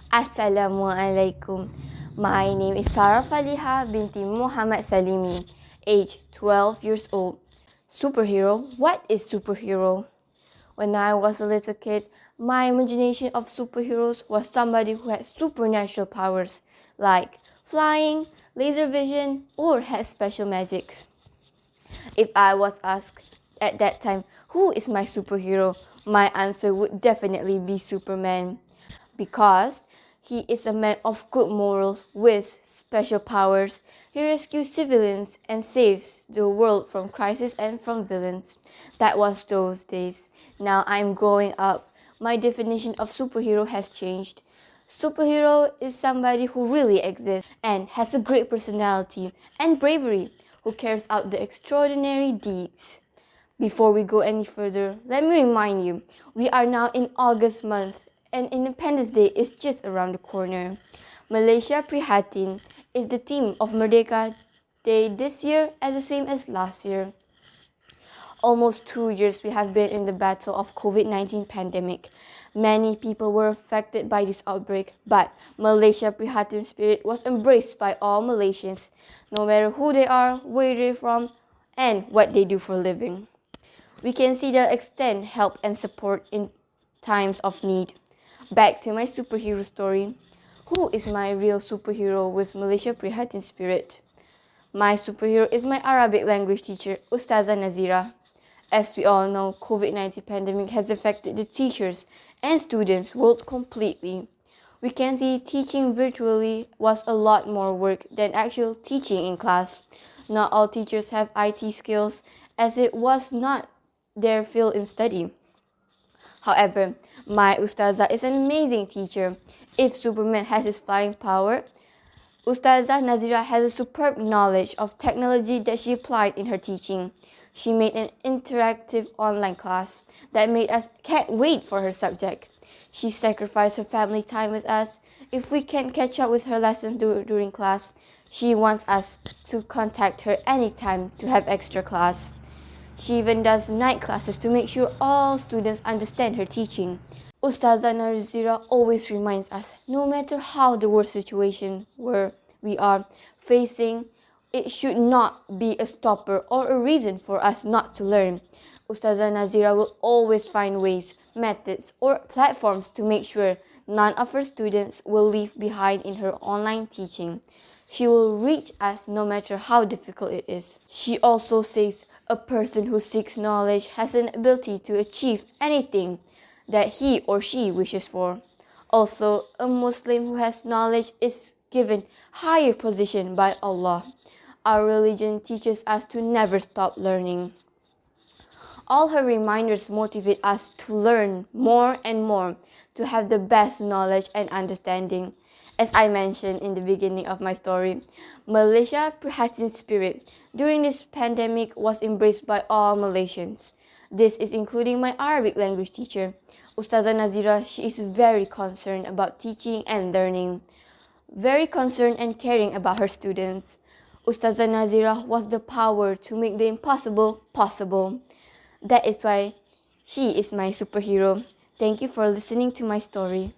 Assalamualaikum. My name is Sarah Faliha binti Muhammad Salimi, age 12 years old. Superhero? What is superhero? When I was a little kid, my imagination of superheroes was somebody who had supernatural powers, like flying, laser vision, or had special magics. If I was asked at that time, who is my superhero? My answer would definitely be Superman. Because he is a man of good morals with special powers. He rescues civilians and saves the world from crisis and from villains. That was those days. Now I'm growing up. My definition of superhero has changed. Superhero is somebody who really exists and has a great personality and bravery, who carries out the extraordinary deeds. Before we go any further, let me remind you, we are now in August month and Independence Day is just around the corner. Malaysia Prihatin is the theme of Merdeka Day this year as the same as last year. Almost 2 years we have been in the battle of COVID-19 pandemic. Many people were affected by this outbreak, but Malaysia Prihatin spirit was embraced by all Malaysians, no matter who they are, where they're from, and what they do for a living. We can see they'll extend help and support in times of need. Back to my superhero story. Who is my real superhero with Malaysia Prihatin spirit? My superhero is my Arabic language teacher, Ustazah Nazirah. As we all know, COVID-19 pandemic has affected the teachers and students world completely. We can see teaching virtually was a lot more work than actual teaching in class. Not all teachers have IT skills, as it was not their field in study. However, my Ustazah is an amazing teacher. If Superman has his flying power, Ustazah Nazirah has a superb knowledge of technology that she applied in her teaching. She made an interactive online class that made us can't wait for her subject. She sacrificed her family time with us. If we can't catch up with her lessons during class, she wants us to contact her anytime to have extra class. She even does night classes to make sure all students understand her teaching. Ustazah Nazirah always reminds us, no matter how the worst situation we are facing, it should not be a stopper or a reason for us not to learn. Ustazah Nazirah will always find ways, methods, or platforms to make sure none of her students will leave behind in her online teaching. She will reach us no matter how difficult it is. She also says a person who seeks knowledge has an ability to achieve anything that he or she wishes for. Also, a Muslim who has knowledge is given higher position by Allah. Our religion teaches us to never stop learning. All her reminders motivate us to learn more and more, to have the best knowledge and understanding. As I mentioned in the beginning of my story, Malaysia Prihatin spirit during this pandemic was embraced by all Malaysians. This is including my Arabic language teacher, Ustazah Nazirah. She is very concerned about teaching and learning, very concerned and caring about her students. Ustazah Nazirah was the power to make the impossible possible. That is why she is my superhero. Thank you for listening to my story.